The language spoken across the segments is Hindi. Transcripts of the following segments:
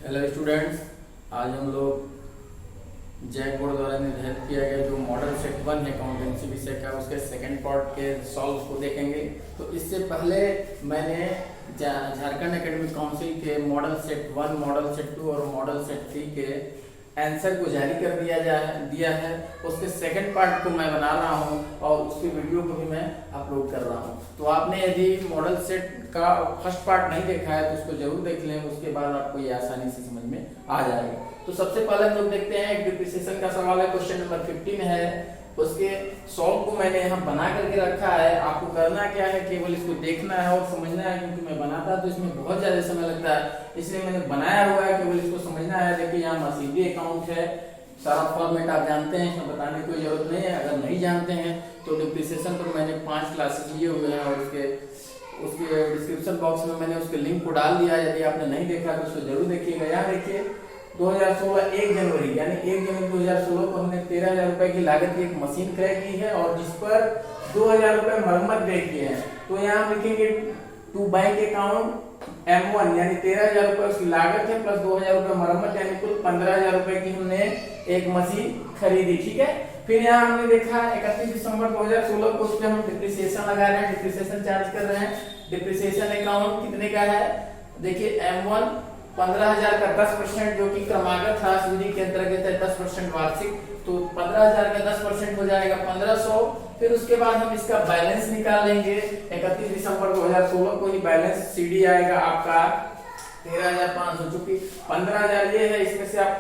हेलो स्टूडेंट्स, आज हम लोग जैक बोर्ड द्वारा निर्धारित किया गया जो मॉडल सेट 1 है अकाउंटेंसी विषय का, उसके सेकंड पार्ट के सॉल्व को देखेंगे। तो इससे पहले मैंने झारखंड एकेडमिक काउंसिल के मॉडल सेट 1, मॉडल सेट 2 और मॉडल सेट 3 के आंसर को जारी कर दिया है। उसके सेकंड पार्ट को मैं बना रहा हूं और उसकी वीडियो को भी मैं अपलोड कर रहा हूं। तो आपने यदि मॉडल सेट का फर्स्ट पार्ट नहीं देखा है तो उसको जरूर देख लें, उसके बाद आपको ये आसानी से समझ में आ जाएगा। तो सबसे पहले हम लोग देखते हैं, एक डिप्रिसिएशन का सवाल है, क्वेश्चन नंबर 15 है। उसके सॉल्व को मैंने यहाँ बना करके रखा है। आपको करना क्या है, केवल इसको देखना है और समझना है, क्योंकि मैं बनाता तो इसमें बहुत ज्यादा समय लगता है, इसलिए मैंने बनाया हुआ है। केवल इसको समझना है। देखिए यहाँ मसीदी अकाउंट है, सारा फॉर्मेट आप जानते हैं, इसमें बताने की कोई जरूरत नहीं है। अगर नहीं जानते हैं तो डिप्रिसिएशन पर मैंने 5 क्लासेस लिए हुए हैं और उसके डिस्क्रिप्शन बॉक्स में मैंने उसके लिंक को डाल दिया है। यदि आपने नहीं देखा तो उसको जरूर देखिएगा। यहाँ देखिए 2016 1 जनवरी यानी 1 जनवरी 2016 को हमने 13,000 रुपए की लागत की एक मशीन क्रय की है और जिस पर 2,000 रुपए मरम्मत व्यय किए हैं। तो यहाँ हम लिखेंगे टू बैंक अकाउंट M1 यानी 13,000 रुपए उसकी लागत है प्लस 2,000 रुपए मरम्मत, यानी कुल 15,000 रुपए की हमने एक मशीन खरीदी। ठीक है, फिर यहाँ हमने देखा 31 दिसंबर 2016 को उस पर हम डिप्रिसिएशन लगा रहे हैं, डिप्रिसिएशन चार्ज कर रहे हैं। डिप्रिसिएशन अकाउंट कितने का है, देखिए M1 15,000 का 10%, जो कि क्रमागत था सीडी के अंतर्गत है 10% वार्षिक, तो 15,000 का 10% हो जाएगा 1,500। फिर उसके बाद हम इसका बैलेंस निकालेंगे। 31 दिसंबर 2016 को ही बैलेंस सीडी आएगा आपका 13,500, चूंकि 15,000 ये है, इसमें से आप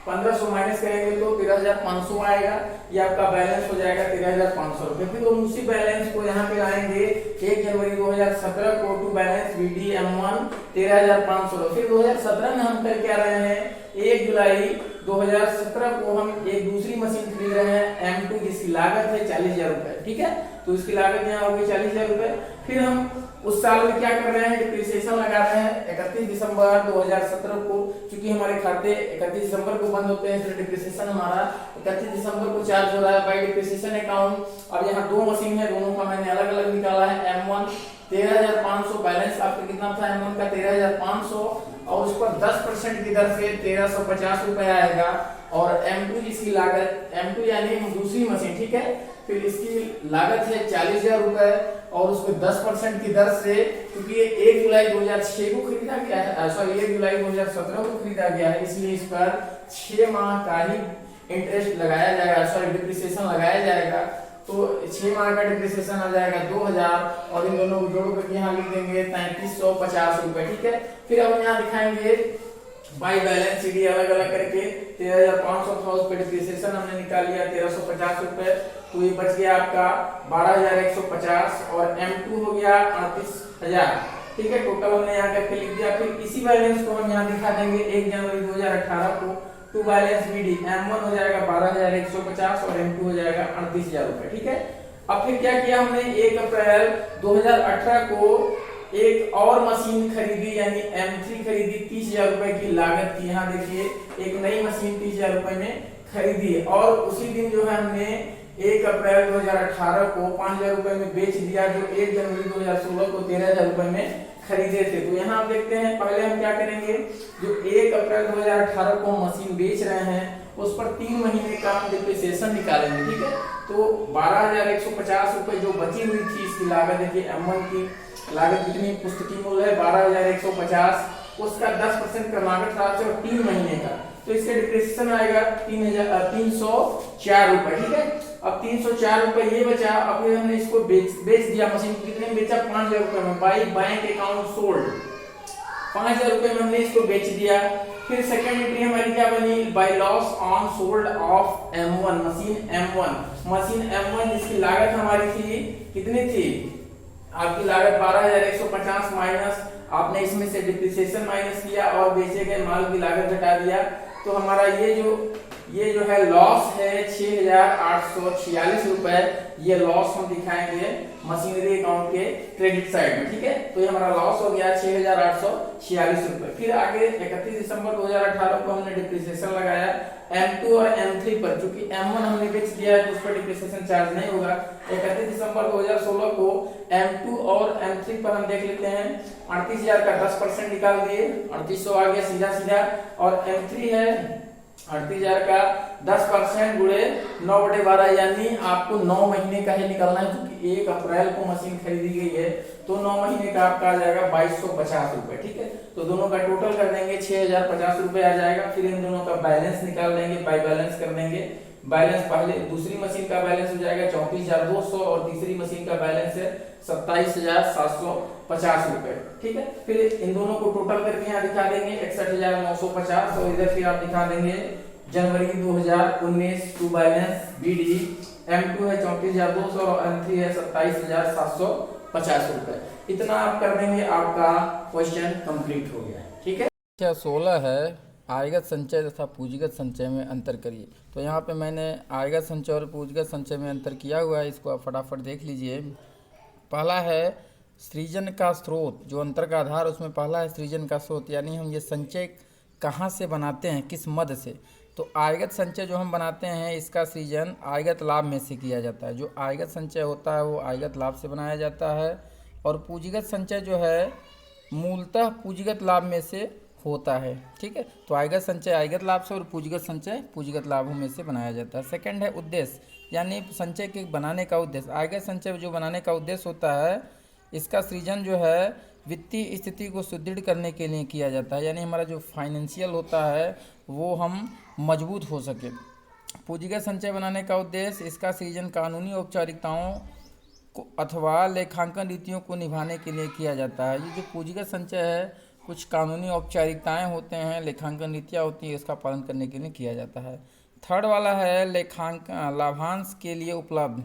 1,500 माइनस करेंगे तो 13,500 आएगा। ये आपका बैलेंस हो जाएगा 13,500 रुपए। फिर हम उसी बैलेंस को यहाँ पे लाएंगे 1 जनवरी 2017 को टू बैलेंस बीडी M1 13,500। फिर 2017 में हम कर क्या रहे हैं, 1 जुलाई 2017 को हम एक दूसरी मशीन खरीद रहे हैं M2, जिसकी लागत है 40,000 रुपए। ठीक है, तो इसकी लागत यहाँ होगी 40,000 रुपए। फिर हम उस साल में क्या कर रहे हैं, डिप्रिसिएशन लगा रहे हैं 31 दिसंबर 2017 को, क्योंकि हमारे खाते 31 दिसंबर को बंद होते हैं, इसलिए डिप्रिसिएशन हमारा 31 दिसंबर को चार्ज हो रहा है बाय डिप्रिसिएशन अकाउंट। अब यहाँ दो मशीन है, दोनों का मैंने अलग अलग निकाला है। M1 13,500, बैलेंस आपका कितना था M1 का 13,500, और उस पर 10% की दर से 1,350 रुपए आएगा। और M2 जिसकी लागत, M2 यानी दूसरी मशीन, ठीक है, फिर इसकी लागत है 40,000 रुपए और उसको 10% की दर से, क्योंकि ये 1 जुलाई 2006 को खरीदा गया है, सॉरी 1 जुलाई 2017 को खरीदा गया है, इसलिए इस पर 6 माह का ही इंटरेस्ट लगाया जाएगा, सॉरी डिप्रिसिएशन लगाया जाएगा। तो 6 माह का डिप्रिसिएशन आ जाएगा 2,000 और इन दोनों को जोड़ करके यहाँ लिख देंगे 3,350 रुपए। ठीक है, फिर हम यहाँ दिखाएंगे बाई बैलेंस सीडी अलग अलग करके 13,500 था, उस पर डिप्रिसिएशन हमने निकाल लिया 1,350 रुपए, तो ये बच गया आपका 12,150 और M2 हो गया 38,000। ठीक है, टोटल हमने यहाँ करके लिख दिया। फिर इसी बैलेंस को हम यहाँ दिखा देंगे 1 जनवरी 2018 को टू बैलेंस बीडी M1 हो जाएगा 12,150 और M2 हो जाएगा 38,000 रुपए। ठीक है, अब फिर क्या किया हमने, 1 अप्रैल 2018 को एक और मशीन खरीदी, यानी M3 खरीदी 30,000 रुपए की लागत की। यहाँ देखिए एक नई मशीन 30,000 रुपए में खरीदी और उसी दिन जो है हमने 1 अप्रैल 2018 को 5,000 रुपए में बेच दिया, जो 1 जनवरी 2016 को 13,000 रुपए में खरीदे थे। तो यहाँ आप देखते हैं, पहले हम क्या करेंगे, जो 1 अप्रैल 2018 को मशीन बेच रहे हैं उस पर 3 महीने का हम डिप्रिसिएशन निकालेंगे। ठीक है, तो 12,150 रुपए जो बची हुई थी इसकी लागत, देखिए M1 की लागत कितनी पुस्तकीय मूल्य है 12,150, उसका 10% क्रमागत राशि और 3 महीने का, तो इसका डिप्रिसिएशन आएगा 3,304 रुपए। ठीक है, अब 304 रुपए ये बचा। अब हमने इसको बेच दिया, मशीन कितने में बेचा, 5,000 रुपए में, बाई बैंक अकाउंट सोल्ड 5,000 रुपए में हमने इसको बेच दिया। फिर सेकंड एंट्री हमारी क्या बनी, by loss on sold off M1 machine M1 जिसकी लागत हमारी थी, कितनी थी आपकी लागत 12,150 माइनस आपने इसमें से डिप्रिसिएशन माइनस किया और बेचे गए माल की लागत घटा दिया, तो हमारा ये जो ये जो है लॉस है 6,846 रुपए, ये लॉस हम दिखाएंगे मशीनरी अकाउंट के क्रेडिट साइड में, ठीक है। तो ये हमारा लॉस हो गया 6,846 रुपए। फिर आगे 31 दिसंबर 2018 को हमने डिप्रिसिएशन लगाया M2 और M3 पर, क्योंकि M1 हमने बेच दिया है तो उस पर डिप्रिसिएशन चार्ज नहीं होगा। 31 दिसंबर 2016 को M2 और M3 पर हम देख लेते हैं 38,000 का 10% निकाल दिए, 3800 आ गया सीधा सीधा। और M3 है 38,000 का 10% गुणे 9/12, यानी आपको 9 महीने का ही निकालना है, क्योंकि 1 अप्रैल को मशीन खरीदी गई है तो 9 महीने का आपका आ जाएगा 2250 रुपए, ठीक है। तो दोनों का टोटल कर देंगे 6,050 रुपए आ जाएगा। फिर इन दोनों का बैलेंस निकाल देंगे, बाय बैलेंस कर देंगे। बैलेंस पहले दूसरी मशीन का बैलेंस हो जाएगा 34,200 और तीसरी मशीन का बैलेंस है 27,750 रुपए, ठीक है। फिर इन दोनों को टोटल करके यहाँ दिखा देंगे 61,950 और इधर फिर आप दिखा देंगे जनवरी 2019 टू बैलेंस BD। M2 है 34,200 और M3 है 27,750 रुपए। इतना आप कर देंगे, आपका क्वेश्चन कंप्लीट हो गया, ठीक है। 16 है आयगत संचय तथा पूंजीगत संचय में अंतर करिए। तो यहाँ पे मैंने आयगत संचय और पूंजीगत संचय में अंतर किया हुआ है, इसको आप फटाफट देख लीजिए। पहला है सृजन का स्रोत, जो अंतर का आधार उसमें पहला है सृजन का स्रोत, यानी हम ये संचय कहाँ से बनाते हैं, किस मद से। तो आयगत संचय जो हम बनाते हैं इसका सृजन आयगत लाभ में से किया जाता है। जो आयगत संचय होता है वो आयगत लाभ से बनाया जाता है, और पूंजीगत संचय जो है मूलतः पूंजीगत लाभ में से होता है, ठीक है। तो आयगत संचय आयगत लाभ से और पूंजीगत संचय पूंजीगत लाभों में से बनाया जाता है। सेकंड है उद्देश्य, यानी संचय के बनाने का उद्देश्य। आयगत संचय जो बनाने का उद्देश्य होता है इसका सृजन जो है वित्तीय स्थिति को सुदृढ़ करने के लिए किया जाता है, यानी हमारा जो फाइनेंशियल होता है वो हम मजबूत हो सके। पूंजीगत संचय बनाने का उद्देश्य इसका सृजन कानूनी औपचारिकताओं को अथवा लेखांकन रीतियों को निभाने के लिए किया जाता है। ये जो पूंजीगत संचय है कुछ कानूनी औपचारिकताएं होते हैं, लेखांकन नीतियाँ होती हैं, इसका पालन करने के लिए किया जाता है। थर्ड वाला है लेखांकन लाभांश के लिए उपलब्ध।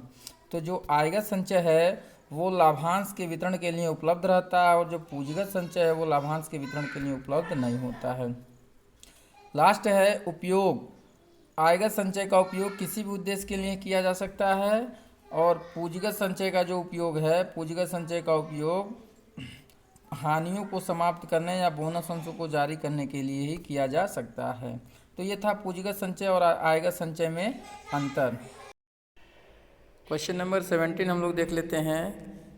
तो जो आयगत संचय है वो लाभांश के वितरण के लिए उपलब्ध रहता है, और जो पूंजीगत संचय है वो लाभांश के वितरण के लिए उपलब्ध नहीं होता है। लास्ट है उपयोग। आयगत संचय का उपयोग किसी भी उद्देश्य के लिए किया जा सकता है, और पूंजीगत संचय का जो उपयोग है, पूंजीगत संचय का उपयोग हानियों को समाप्त करने या बोनस अंशों को जारी करने के लिए ही किया जा सकता है। तो ये था पूंजीगत संचय और आयगत संचय में अंतर। क्वेश्चन नंबर 17 हम लोग देख लेते हैं।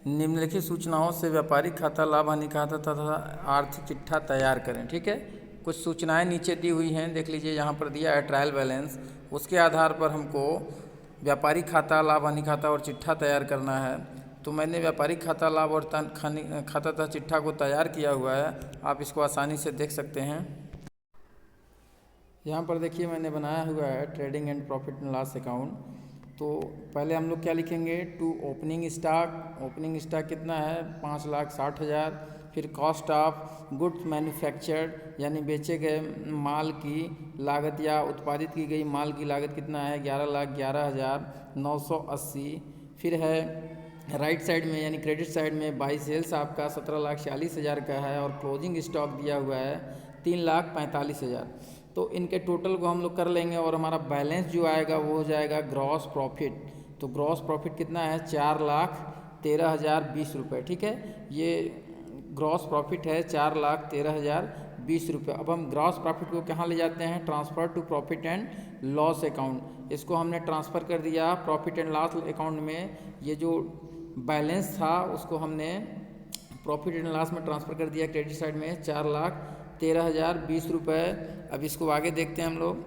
निम्नलिखित सूचनाओं से व्यापारिक खाता, लाभ हानि खाता तथा आर्थिक चिट्ठा तैयार करें, ठीक है। कुछ सूचनाएं नीचे दी हुई हैं, देख लीजिए। यहाँ पर दिया है ट्रायल बैलेंस, उसके आधार पर हमको व्यापारिक खाता, लाभ हानि खाता और चिट्ठा तैयार करना है। तो मैंने व्यापारिक खाता, लाभ और खाता तथा चिट्ठा को तैयार किया हुआ है, आप इसको आसानी से देख सकते हैं। यहाँ पर देखिए मैंने बनाया हुआ है trading and profit and loss account. तो पहले हम लोग क्या लिखेंगे, to opening stock. Opening stock कितना है 5,60,000। फिर कॉस्ट ऑफ गुड्स मैन्युफैक्चर्ड, यानी बेचे गए माल की लागत या उत्पादित की गई माल की लागत कितना है 11,11,980। फिर है राइट साइड में यानी क्रेडिट साइड में बाई सेल्स आपका 17,46,000 का है, और क्लोजिंग स्टॉक दिया हुआ है 3,45,000। तो इनके टोटल को हम लोग कर लेंगे, और हमारा बैलेंस जो आएगा वो हो जाएगा ग्रॉस प्रॉफिट। तो ग्रॉस प्रॉफिट कितना है 4,13,020 रुपये, ठीक है। ये ग्रॉस प्रॉफिट है 4,13,020 रुपये। अब हम ग्रॉस प्रॉफिट को कहाँ ले जाते हैं, transfer to profit and loss account. इसको हमने ट्रांसफ़र कर दिया प्रॉफिट एंड लॉस अकाउंट में। ये जो बैलेंस था उसको हमने प्रॉफिट एंड लॉस में ट्रांसफ़र कर दिया क्रेडिट साइड में 4,13,020 रुपये। अब इसको आगे देखते हैं हम लोग,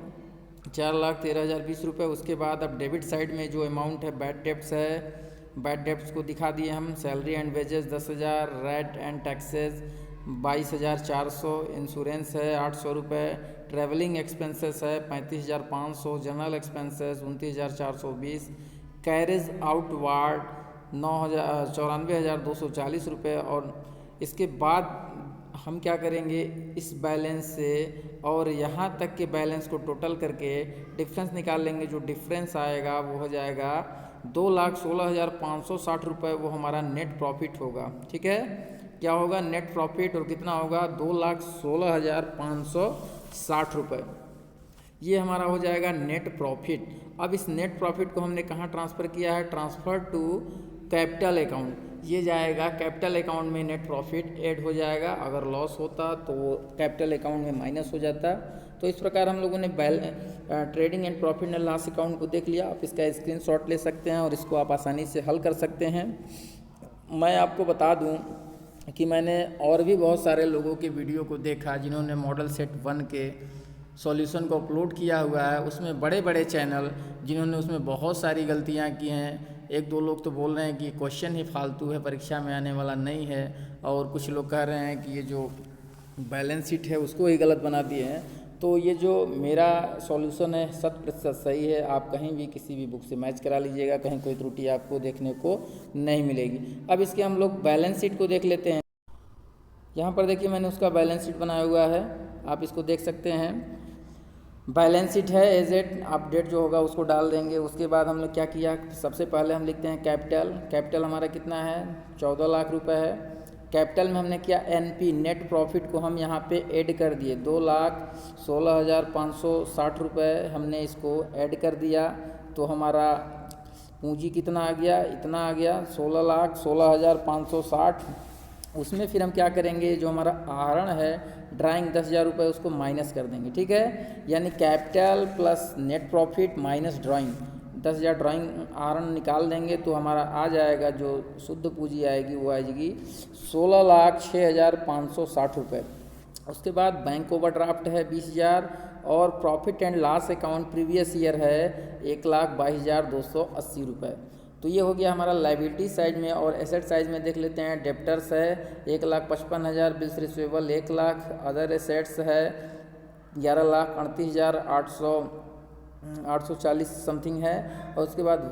4,13,020 रुपये। उसके बाद अब डेबिट साइड में जो अमाउंट है बैड डेब्ट्स है, बैड डेब्ट्स को दिखा दिए हम। Salary and wages 10,000, rent and taxes 22,400, insurance है 800 रुपये, ट्रैवलिंग एक्सपेंसेस है 35,500, जनरल एक्सपेंसेस 29,420, कैरेज आउटवार्ड 94,240 रुपये। और इसके बाद हम क्या करेंगे, इस बैलेंस से और यहाँ तक के बैलेंस को टोटल करके डिफरेंस निकाल लेंगे। जो डिफरेंस आएगा वो हो जाएगा 2,16,560 रुपये, वो हमारा नेट प्रॉफिट होगा, ठीक है। क्या होगा नेट प्रॉफिट, और कितना होगा 2,16,560 रुपये। ये हमारा हो जाएगा नेट प्रॉफिट। अब इस नेट प्रॉफिट को हमने कहाँ ट्रांसफ़र किया है, ट्रांसफ़र टू कैपिटल अकाउंट। ये जाएगा कैपिटल अकाउंट में, नेट प्रॉफिट ऐड हो जाएगा। अगर लॉस होता तो वो कैपिटल अकाउंट में माइनस हो जाता। तो इस प्रकार हम लोगों ने trading and profit and loss account को देख लिया। आप इसका स्क्रीनशॉट ले सकते हैं और इसको आप आसानी से हल कर सकते हैं। मैं आपको बता दूं कि मैंने और भी बहुत सारे लोगों के वीडियो को देखा जिन्होंने मॉडल सेट 1 के सॉल्यूशन को अपलोड किया हुआ है। उसमें बड़े बड़े चैनल जिन्होंने उसमें बहुत सारी गलतियां की हैं। एक दो लोग तो बोल रहे हैं कि क्वेश्चन ही फालतू है, परीक्षा में आने वाला नहीं है, और कुछ लोग कह रहे हैं कि ये जो बैलेंस शीट है उसको ही गलत बना दिए हैं। तो ये जो मेरा सॉल्यूशन है 100% सही है। आप कहीं भी किसी भी बुक से मैच करा लीजिएगा, कहीं कोई त्रुटि आपको देखने को नहीं मिलेगी। अब इसके हम लोग बैलेंस शीट को देख लेते हैं। यहाँ पर देखिए मैंने उसका बैलेंस शीट बनाया हुआ है, आप इसको देख सकते हैं। बैलेंस शीट है, एज एट आप डेट जो होगा उसको डाल देंगे। उसके बाद हम लोग क्या किया, सबसे पहले हम लिखते हैं कैपिटल। कैपिटल हमारा कितना है, 14 लाख रुपए है। कैपिटल में हमने किया एनपी, नेट प्रॉफिट को हम यहाँ पे ऐड कर दिए, 2,16,560 रुपये हमने इसको ऐड कर दिया। तो हमारा पूंजी कितना आ गया, इतना आ गया 16,16,560। उसमें फिर हम क्या करेंगे, जो हमारा आहरण है ड्राइंग 10,000 रुपये, उसको माइनस कर देंगे, ठीक है। यानी capital plus net profit minus drawing, 10,000 drawing आहरण निकाल देंगे तो हमारा आ जाएगा, जो शुद्ध पूंजी आएगी वो आएगी 16,06,560 रुपये। उसके बाद बैंक ओवरड्राफ्ट है 20,000 और profit and loss account previous year है 1,22,280 रुपये। तो ये हो गया हमारा लाइबिलिटी साइड में। और एसेट साइड में देख लेते हैं। डेप्टर्स है 1,55,000, bills receivable 1 lakh, other assets है 11,38,840 समथिंग है। और उसके बाद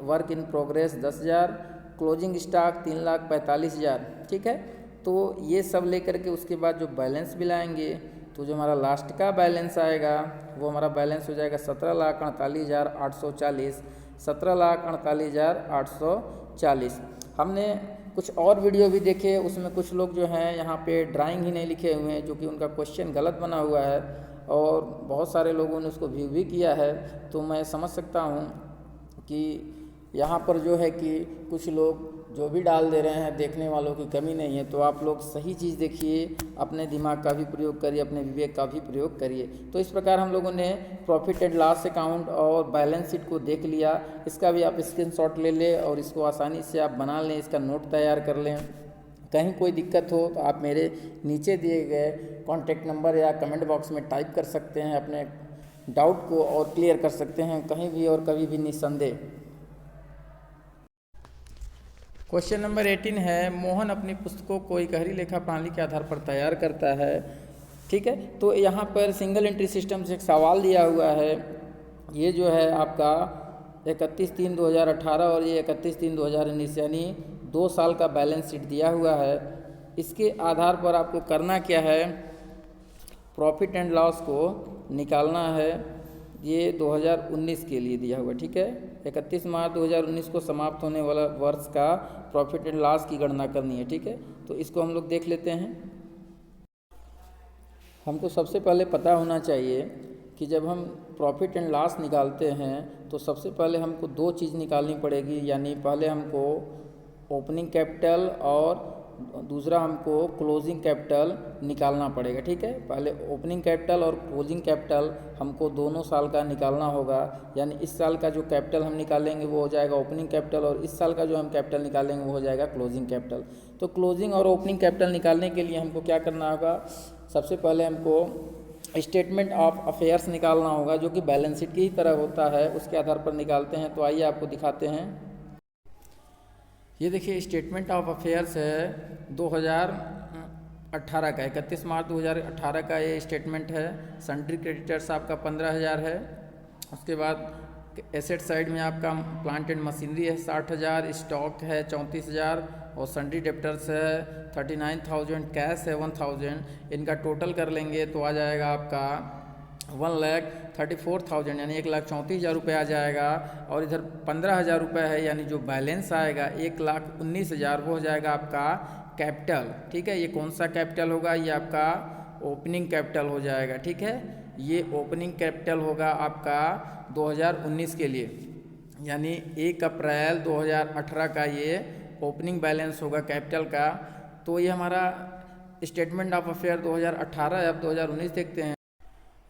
work in progress 10,000, closing stock 3,45,000, ठीक है। तो ये सब लेकर के उसके बाद जो बैलेंस भी लाएंगे तो जो हमारा लास्ट का बैलेंस आएगा वो हमारा बैलेंस हो जाएगा 17,48,840, 17,48,840। हमने कुछ और वीडियो भी देखे, उसमें कुछ लोग जो हैं यहाँ पे ड्राइंग ही नहीं लिखे हुए हैं, जो कि उनका क्वेश्चन गलत बना हुआ है और बहुत सारे लोगों ने उसको व्यू भी किया है। तो मैं समझ सकता हूँ कि यहाँ पर जो है कि कुछ लोग जो भी डाल दे रहे हैं, देखने वालों की कमी नहीं है। तो आप लोग सही चीज़ देखिए, अपने दिमाग का भी प्रयोग करिए, अपने विवेक का भी प्रयोग करिए। तो इस प्रकार हम लोगों ने प्रॉफिट एंड लॉस अकाउंट और बैलेंस शीट को देख लिया। इसका भी आप स्क्रीनशॉट ले लें और इसको आसानी से आप बना लें, इसका नोट तैयार कर लें। कहीं कोई दिक्कत हो तो आप मेरे नीचे दिए गए कॉन्टैक्ट नंबर या कमेंट बॉक्स में टाइप कर सकते हैं, अपने डाउट को और क्लियर कर सकते हैं कहीं भी और कभी भी निस्संदेह। क्वेश्चन नंबर 18 है, मोहन अपनी पुस्तकों को इकहरी लेखा प्रणाली के आधार पर तैयार करता है, ठीक है। तो यहाँ पर सिंगल एंट्री सिस्टम से एक सवाल दिया हुआ है। ये जो है आपका 31/3/2018 और ये 31/3/2019 यानी 2 साल का बैलेंस शीट दिया हुआ है। इसके आधार पर आपको करना क्या है, प्रॉफिट एंड लॉस को निकालना है। ये 2019 के लिए दिया हुआ, ठीक है। 31 मार्च 2019 को समाप्त होने वाला वर्ष का प्रॉफिट एंड लॉस की गणना करनी है, ठीक है। तो इसको हम लोग देख लेते हैं। हमको सबसे पहले पता होना चाहिए कि जब हम प्रॉफिट एंड लॉस निकालते हैं तो सबसे पहले हमको 2 चीज़ निकालनी पड़ेगी। यानी पहले हमको ओपनिंग कैपिटल और दूसरा हमको क्लोजिंग कैपिटल निकालना पड़ेगा, ठीक है। पहले ओपनिंग कैपिटल और क्लोजिंग कैपिटल हमको दोनों साल का निकालना होगा। यानी इस साल का जो कैपिटल हम निकालेंगे वो हो जाएगा ओपनिंग कैपिटल और इस साल का जो हम कैपिटल निकालेंगे वो हो जाएगा क्लोजिंग कैपिटल। तो क्लोजिंग और ओपनिंग कैपिटल निकालने के लिए हमको क्या करना होगा, सबसे पहले हमको स्टेटमेंट ऑफ अफेयर्स निकालना होगा, जो कि बैलेंस शीट की ही तरह होता है, उसके आधार पर निकालते हैं। तो आइए आपको दिखाते हैं। ये देखिए स्टेटमेंट ऑफ अफेयर्स है 2018 का, 31 मार्च 2018 का ये स्टेटमेंट है। सन्ड्री क्रेडिटर्स आपका 15,000 है। उसके बाद एसेट साइड में आपका प्लांट एंड मशीनरी है 60,000, स्टॉक है 34,000 और सन्ड्री डेप्टर्स है 39,000, कैश है 1,000। इनका टोटल कर लेंगे तो आ जाएगा आपका 1,34,000 यानी 1,34,000 रुपये आ जाएगा। और इधर 15,000 रुपये है, यानी जो बैलेंस आएगा 1,19,000 वो हो जाएगा आपका कैपिटल, ठीक है। ये कौन सा कैपिटल होगा, ये आपका ओपनिंग कैपिटल हो जाएगा, ठीक है। ये ओपनिंग कैपिटल होगा आपका 2019 के लिए, यानी 1 अप्रैल 2018 का ये ओपनिंग बैलेंस होगा कैपिटल का। तो ये हमारा स्टेटमेंट ऑफ अफेयर 2018 है। अब 2019 देखते हैं।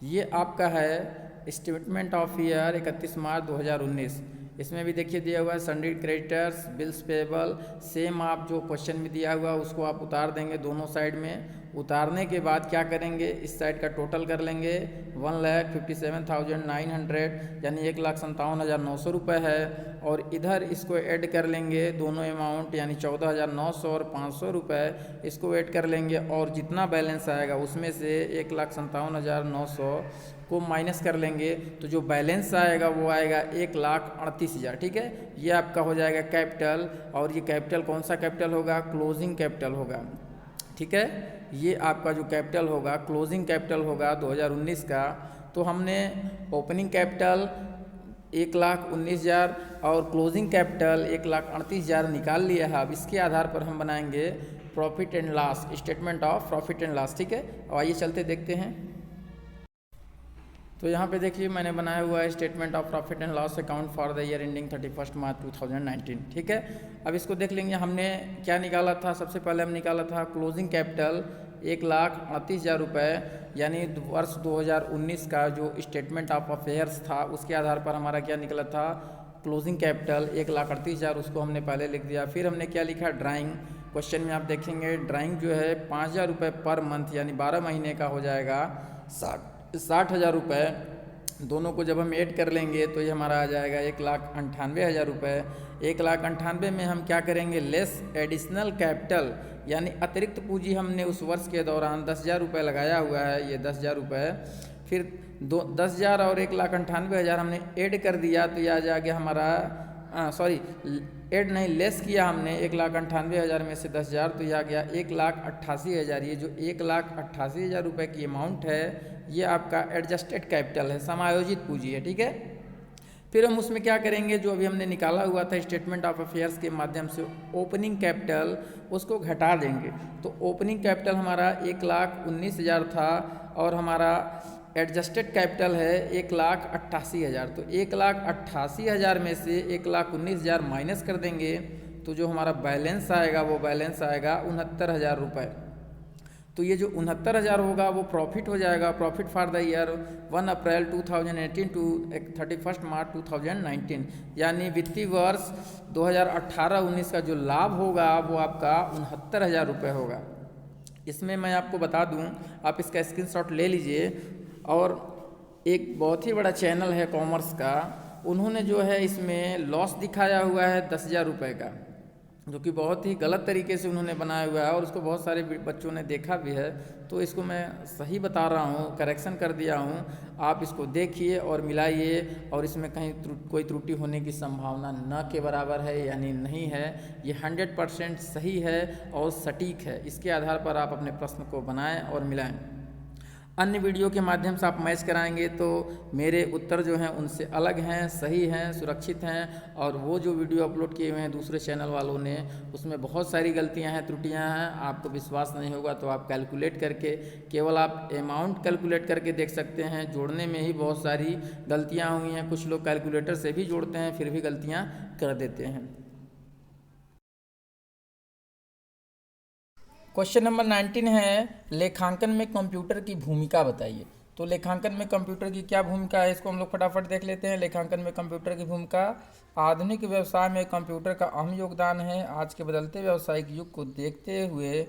ये आपका है स्टेटमेंट ऑफ ईयर 31 मार्च 2019। इसमें भी देखिए दिया हुआ है सन्डी क्रेडिटर्स, बिल्स पेबल। सेम आप जो क्वेश्चन में दिया हुआ उसको आप उतार देंगे दोनों साइड में। उतारने के बाद क्या करेंगे, इस साइड का टोटल कर लेंगे 1,57,900 यानी 1,57,900 रुपये है। और इधर इसको ऐड कर लेंगे दोनों अमाउंट, यानी 14,900 और 500 रुपये इसको ऐड कर लेंगे। और जितना बैलेंस आएगा उसमें से 1,57,900 को माइनस कर लेंगे, तो जो बैलेंस आएगा वो आएगा 1,38,000। ठीक है, ये आपका हो जाएगा कैपिटल। और ये कैपिटल कौन सा कैपिटल होगा, क्लोजिंग कैपिटल होगा। ठीक है, ये आपका जो कैपिटल होगा क्लोजिंग कैपिटल होगा 2019 का। तो हमने ओपनिंग कैपिटल 1,19,000 और क्लोजिंग कैपिटल 1,38,000 निकाल लिया है। अब इसके आधार पर हम बनाएंगे profit and loss, statement of profit and loss. ठीक है, अब आइए चलते देखते हैं। तो यहाँ पे देखिए मैंने बनाया हुआ है statement of profit and loss account for the year ending 31 March 2019। ठीक है, अब इसको देख लेंगे हमने क्या निकाला था। सबसे पहले हम निकाला था क्लोजिंग कैपिटल 1,38,000 रुपये, यानी वर्ष 2019 का जो स्टेटमेंट ऑफ अफेयर्स था उसके आधार पर हमारा क्या निकला था, क्लोजिंग कैपिटल 1,38,000। उसको हमने पहले लिख दिया। फिर हमने क्या लिखा, ड्राइंग। क्वेश्चन में आप देखेंगे ड्राइंग जो है 5,000 रुपये पर मंथ, यानी 12 महीने का हो जाएगा 60,000 रुपये। दोनों को जब हम ऐड कर लेंगे तो ये हमारा आ जाएगा 1,98,000 रुपये। 1,98,000 में हम क्या करेंगे, लेस एडिशनल कैपिटल, यानी अतिरिक्त पूंजी हमने उस वर्ष के दौरान 10,000 रुपये लगाया हुआ है, ये 10,000 रुपये। फिर 10,000 और 1,98,000 हमने ऐड कर दिया, तो ये आ जाएगा हमारा ऐड नहीं, लेस किया हमने 1,98,000 में से 10,000, तो यह आ गया 1,88,000। ये जो 1,88,000 रुपये की अमाउंट है ये आपका एडजस्टेड कैपिटल है, समायोजित पूंजी है। ठीक है, फिर हम उसमें क्या करेंगे, जो अभी हमने निकाला हुआ था स्टेटमेंट ऑफ अफेयर्स के माध्यम से ओपनिंग कैपिटल, उसको घटा देंगे। तो ओपनिंग कैपिटल हमारा 1,19,000 था और हमारा एडजस्टेड कैपिटल है 1,88,000। तो 1,88,000 में से 1,19,000 माइनस कर देंगे, तो जो हमारा बैलेंस आएगा वो बैलेंस आएगा 69,000 रुपये। तो ये जो 69,000 होगा वो प्रॉफिट हो जाएगा, profit for the year 1 April 2018 to 31 March 2019, यानी वित्तीय वर्ष 2018-19 का जो लाभ होगा वो आपका 69,000 रुपये होगा। इसमें मैं आपको बता दूं, आप इसका स्क्रीनशॉट ले लीजिए। और एक बहुत ही बड़ा चैनल है कॉमर्स का, उन्होंने जो है इसमें लॉस दिखाया हुआ है 10,000 रुपये का, जो कि बहुत ही गलत तरीके से उन्होंने बनाया हुआ है और उसको बहुत सारे बच्चों ने देखा भी है। तो इसको मैं सही बता रहा हूँ, करेक्शन कर दिया हूँ। आप इसको देखिए और मिलाइए, और इसमें कहीं कोई त्रुटि होने की संभावना न के बराबर है, यानी नहीं है। ये 100% सही है और सटीक है। इसके आधार पर आप अपने प्रश्न को बनाएं और मिलाएं। अन्य वीडियो के माध्यम से आप मैच कराएंगे तो मेरे उत्तर जो हैं उनसे अलग हैं, सही हैं, सुरक्षित हैं। और वो जो वीडियो अपलोड किए हुए हैं दूसरे चैनल वालों ने, उसमें बहुत सारी गलतियां हैं, त्रुटियां हैं। आपको विश्वास नहीं होगा तो आप कैलकुलेट करके, केवल आप अमाउंट कैलकुलेट करके देख सकते हैं। जोड़ने में ही बहुत सारी गलतियाँ हुई हैं। कुछ लोग कैलकुलेटर से भी जोड़ते हैं फिर भी गलतियाँ कर देते हैं। क्वेश्चन नंबर 19 है, लेखांकन में कंप्यूटर की भूमिका बताइए। तो लेखांकन में कंप्यूटर की क्या भूमिका है, इसको हम लोग फटाफट देख लेते हैं। लेखांकन में कंप्यूटर की भूमिका, आधुनिक व्यवसाय में कंप्यूटर का अहम योगदान है। आज के बदलते व्यावसायिक युग को देखते हुए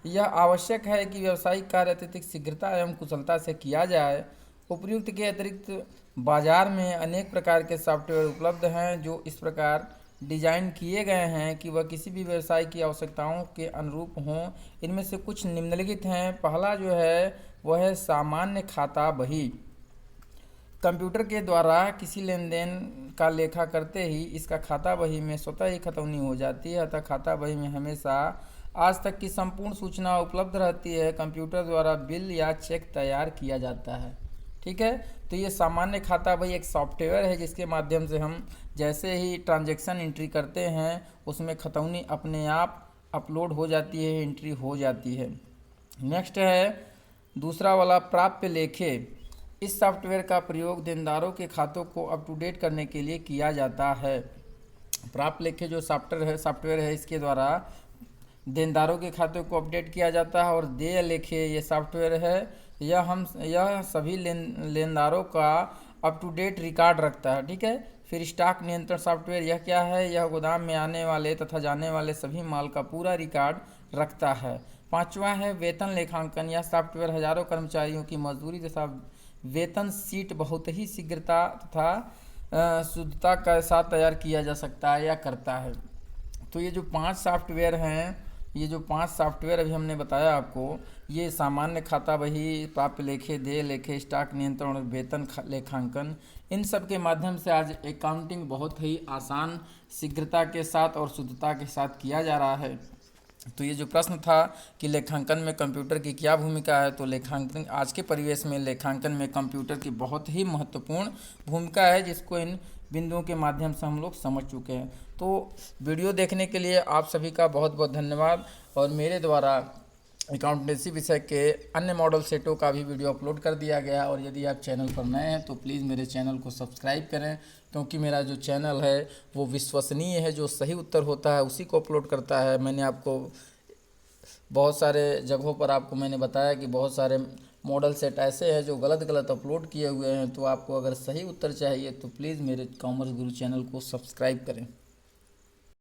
यह आवश्यक है कि व्यावसायिक कार्य अत्यधिक शीघ्रता एवं कुशलता से किया जाए। उपर्युक्त के अतिरिक्त बाजार में अनेक प्रकार के सॉफ्टवेयर उपलब्ध हैं जो इस प्रकार डिजाइन किए गए हैं कि वह किसी भी व्यवसाय की आवश्यकताओं के अनुरूप हों। इनमें से कुछ निम्नलिखित हैं। पहला जो है वह है सामान्य खाता बही। कंप्यूटर के द्वारा किसी लेन देन का लेखा करते ही इसका खाता बही में स्वतः ही खतौनी हो जाती है, अतः खाता बही में हमेशा आज तक की संपूर्ण सूचना उपलब्ध रहती है। कंप्यूटर द्वारा बिल या चेक तैयार किया जाता है। ठीक है, तो ये सामान्य खाता बही एक सॉफ्टवेयर है जिसके माध्यम से हम जैसे ही ट्रांजैक्शन एंट्री करते हैं उसमें खतौनी अपने आप अपलोड हो जाती है, एंट्री हो जाती है। नेक्स्ट है दूसरा वाला प्राप्य लेखे। इस सॉफ्टवेयर का प्रयोग देनदारों के खातों को अप टू डेट करने के लिए किया जाता है। प्राप्त लेखे जो सॉफ्टवेयर है इसके द्वारा देनदारों के खातों को अपडेट किया जाता है। और देय लेखे ये सॉफ्टवेयर है, यह सभी लेनदारों का अप टू डेट रिकॉर्ड रखता है। ठीक है। फिर स्टॉक नियंत्रण सॉफ्टवेयर यह क्या है? यह गोदाम में आने वाले तथा जाने वाले सभी माल का पूरा रिकॉर्ड रखता है। पांचवा है वेतन लेखांकन। यह सॉफ्टवेयर हजारों कर्मचारियों की मजदूरी तथा वेतन सीट बहुत ही शीघ्रता तथा शुद्धता के साथ तैयार किया जा सकता है या करता है। तो ये जो 5 सॉफ्टवेयर हैं, ये जो 5 सॉफ्टवेयर अभी हमने बताया आपको, ये सामान्य खाता बही, प्राप्य लेखे, देय लेखे, स्टॉक नियंत्रण और वेतन लेखांकन, इन सब के माध्यम से आज अकाउंटिंग बहुत ही आसान, शीघ्रता के साथ और शुद्धता के साथ किया जा रहा है। तो ये जो प्रश्न था कि लेखांकन में कंप्यूटर की क्या भूमिका है, तो लेखांकन आज के परिवेश में लेखांकन में कंप्यूटर की बहुत ही महत्वपूर्ण भूमिका है, जिसको इन बिंदुओं के माध्यम से हम लोग समझ चुके हैं। तो वीडियो देखने के लिए आप सभी का बहुत बहुत धन्यवाद। और मेरे द्वारा अकाउंटेंसी विषय के अन्य मॉडल सेटों का भी वीडियो अपलोड कर दिया गया। और यदि आप चैनल पर नए हैं तो प्लीज़ मेरे चैनल को सब्सक्राइब करें, क्योंकि मेरा जो चैनल है वो विश्वसनीय है, जो सही उत्तर होता है उसी को अपलोड करता है। मैंने आपको बहुत सारे जगहों पर आपको मैंने बताया कि बहुत सारे मॉडल सेट ऐसे हैं जो गलत अपलोड किए हुए हैं। तो आपको अगर सही उत्तर चाहिए तो प्लीज़ मेरे कॉमर्स गुरु चैनल को सब्सक्राइब करें।